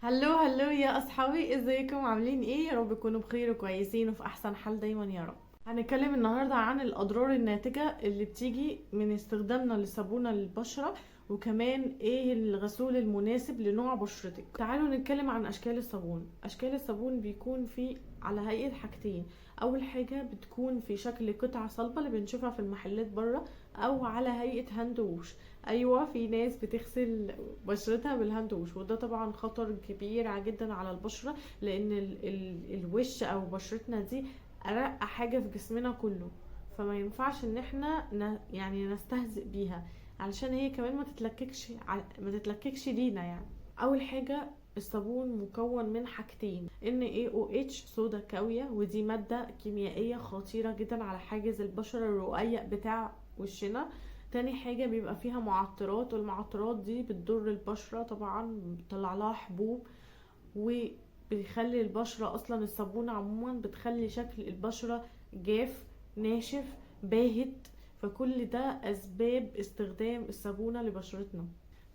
هلو يا اصحابي، ازيكم؟ عاملين ايه؟ يا رب تكونوا بخير وكويسين وفي احسن حال دايما يا رب. هنتكلم النهارده عن الاضرار الناتجه اللي بتيجي من استخدامنا لصابونه للبشره، وكمان ايه الغسول المناسب لنوع بشرتك. تعالوا نتكلم عن اشكال الصابون. اشكال الصابون بيكون في على هيئه حاجتين. اول حاجه بتكون في شكل قطعه صلبه اللي بنشوفها في المحلات بره، او على هيئه هاند ووش. ايوه، في ناس بتغسل بشرتها بالهاند ووش، وده طبعا خطر كبير جدا على البشره، لان الوش او بشرتنا دي ارق حاجه في جسمنا كله. فما ينفعش ان احنا يعني نستهزئ بيها، علشان هي كمان ما تتلككش لينا يعني. اول حاجه، الصابون مكون من حاجتين: NaOH صودا كاوية، ودي مادة كيميائية خطيرة جدا على حاجز البشرة الرقيق بتاع وشنا. تاني حاجة بيبقى فيها معطرات، والمعطرات دي بتضر البشرة طبعا، بتطلع لها حبوب، وبيخلي البشرة اصلا الصابونة عموما بتخلي شكل البشرة جاف، ناشف، باهت. فكل ده اسباب استخدام الصابونة لبشرتنا.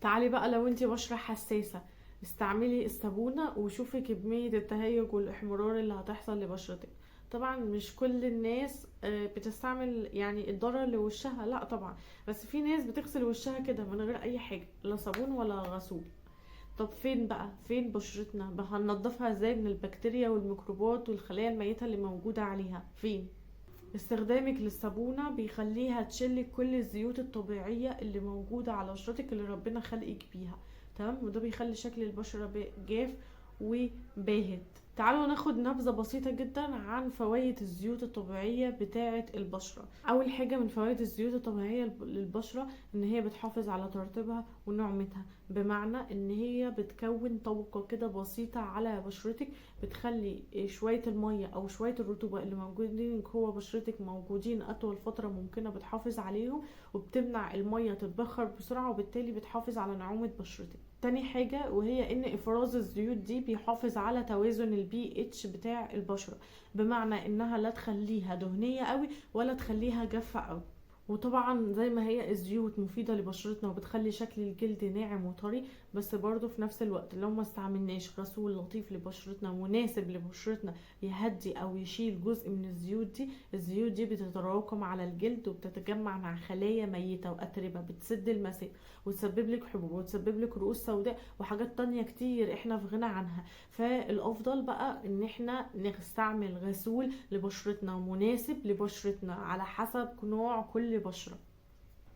تعالي بقى، لو انتي بشرة حساسة استعملي الصابونة وشوفي كمية التهيج والاحمرار اللي هتحصل لبشرتك. طبعا مش كل الناس بتستعمل يعني الضرر لوشها، لا طبعا، بس في ناس بتغسل وشها كده من غير اي حاجة، لا صابون ولا غسول. طب فين بشرتنا بقى؟ هننضفها ازاي من البكتيريا والميكروبات والخلايا الميتة اللي موجودة عليها؟ فين؟ استخدامك للصابونة بيخليها تشيل كل الزيوت الطبيعية اللي موجودة على بشرتك اللي ربنا خلقك بيها، تمام؟ وده بيخلي شكل البشرة جاف وباهت. تعالوا ناخد نبذة بسيطة جدا عن فوائد الزيوت الطبيعية بتاعة البشرة. أول حاجة من فوائد الزيوت الطبيعية للبشرة إن هي بتحافظ على ترطيبها ونعومتها، بمعنى إن هي بتكون طبقة كده بسيطة على بشرتك، بتخلي شوية المية أو شوية الرطوبة اللي موجودين جوه بشرتك موجودين أطول فترة ممكنة، بتحافظ عليهم، وبتمنع المية تتبخر بسرعة، وبالتالي بتحافظ على نعومة بشرتك. تاني حاجة وهي ان افراز الزيوت دي بيحافظ على توازن الPH بتاع البشرة، بمعنى انها لا تخليها دهنية قوي ولا تخليها جافة قوي. وطبعا زي ما هي الزيوت مفيدة لبشرتنا وبتخلي شكل الجلد ناعم وطري، بس برضو في نفس الوقت لو ما استعملناش غسول لطيف لبشرتنا مناسب لبشرتنا يهدي او يشيل جزء من الزيوت دي بتتراكم على الجلد وبتتجمع مع خلايا ميتة واتربة، بتسد المسام وتسبب لك حبوب وتسبب لك رؤوس سوداء وحاجات تانية كتير احنا في غنى عنها. فالافضل بقى ان احنا نستعمل غسول لبشرتنا مناسب لبشرتنا على حسب نوع كل بشرة.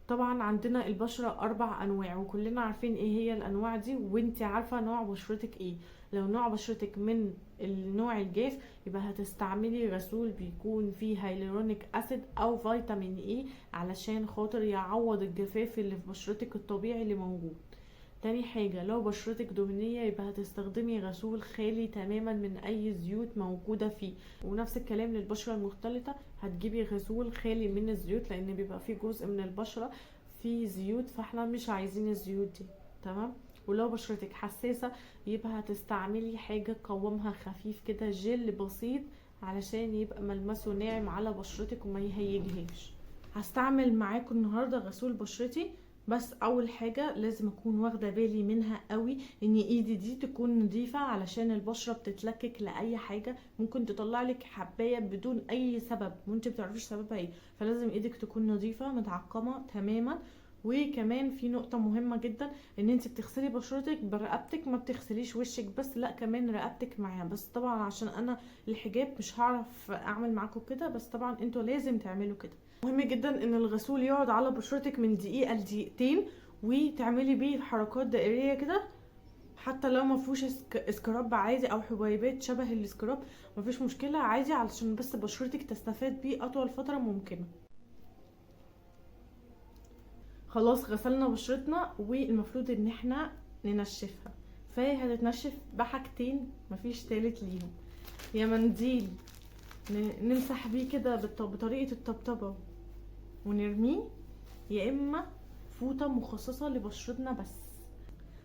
طبعا عندنا البشرة 4 انواع، وكلنا عارفين ايه هي الانواع دي، وانتي عارفة نوع بشرتك ايه. لو نوع بشرتك من النوع الجاف، يبقى هتستعملي غسول بيكون فيه هيلورونيك اسيد او فيتامين اي، علشان خاطر يعوض الجفاف اللي في بشرتك الطبيعي اللي موجود. تاني حاجة، لو بشرتك دهنية يبقى هتستخدمي غسول خالي تماما من اي زيوت موجودة فيه. ونفس الكلام للبشرة المختلطة، هتجيبي غسول خالي من الزيوت، لان بيبقى فيه جزء من البشرة فيه زيوت، فاحنا مش عايزين الزيوت دي، تمام؟ ولو بشرتك حساسة يبقى هتستعملي حاجة قوامها خفيف كده، جل بسيط، علشان يبقى ملمسه ناعم على بشرتك وما يهيجهاش. هستعمل معاكم النهاردة غسول بشرتي، بس اول حاجة لازم اكون واخدة بالي منها قوي ان ايدي دي تكون نظيفة، علشان البشرة بتتلكك لاي حاجة ممكن تطلع لك حباية بدون اي سبب وانت بتعرفيش سببها ايه، فلازم ايدك تكون نظيفة متعقمة تماما. وكمان في نقطة مهمة جدا، ان انت بتغسلي بشرتك برقبتك، ما بتغسليش وشك بس، لا كمان رقبتك معاها. بس طبعا عشان انا الحجاب مش هعرف اعمل معاكم كده، بس طبعا انتوا لازم تعملوا كده. مهم جدا ان الغسول يقعد على بشرتك من دقيقة لدقيقتين، وتعملي بيه حركات دائرية كده، حتى لو ما فيهوش سكراب عادي او حبيبات شبه السكراب، مفيش مشكلة عادي، علشان بس بشرتك تستفاد بيه اطول فترة ممكنة. خلاص غسلنا بشرتنا، والمفروض ان احنا ننشفها. فهتتنشف بحاجتين مفيش تالت ليهم: يا منديل نمسح بيه كده بطريقة الطبطبة ونرميه، يا اما فوطة مخصصة لبشرتنا بس.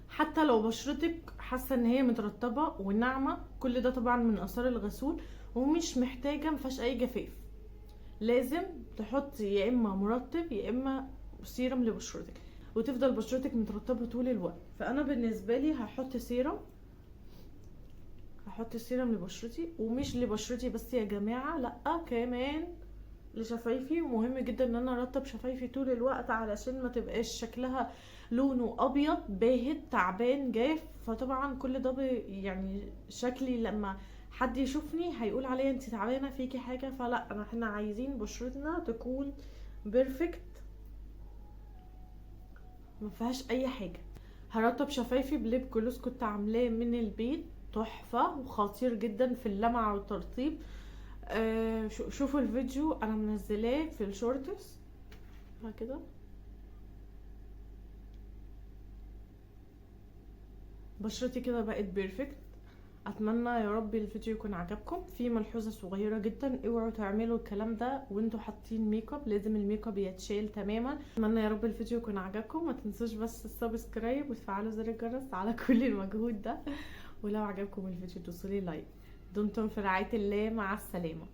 حتى لو بشرتك حاسة ان هي مترطبة وناعمة، كل ده طبعا من اثار الغسول، ومش محتاجة مفيهاش اي جفاف، لازم تحطي يا اما مرطب يا اما سيرم لبشرتك، وتفضل بشرتك مترطبة طول الوقت. فانا بالنسبة لي هحط سيرم هحط السيرم لبشرتي، ومش لبشرتي بس يا جماعه، لا كمان لشفايفي. ومهم جدا ان انا ارطب شفايفي طول الوقت علشان ما تبقاش شكلها لونه ابيض باهت تعبان جاف. فطبعا كل ده يعني شكلي لما حد يشوفني هيقول عليا انت تعبانه فيكي حاجه. فلا، احنا عايزين بشرتنا تكون بيرفكت ما فيهاش اي حاجه. هرطب شفايفي بليب جلوس كنت عاملاه من البيت، تحفه وخطير جدا في اللمعه والترطيب. شوفوا الفيديو انا منزلاه في الشورتس كده. بشرتي كده بقت بيرفكت. اتمنى يا رب الفيديو يكون عجبكم. في ملحوظه صغيره جدا، اوعوا تعملوا الكلام ده وانتوا حاطين ميك اب، لازم الميك اب يتشال تماما. اتمنى يا رب الفيديو يكون عجبكم. ما تنسوش بس السبسكرايب وتفعلوا زر الجرس على كل المجهود ده. ولو عجبكم الفيديو دوسوا لي لايك. دمتم في رعايه الله، مع السلامه.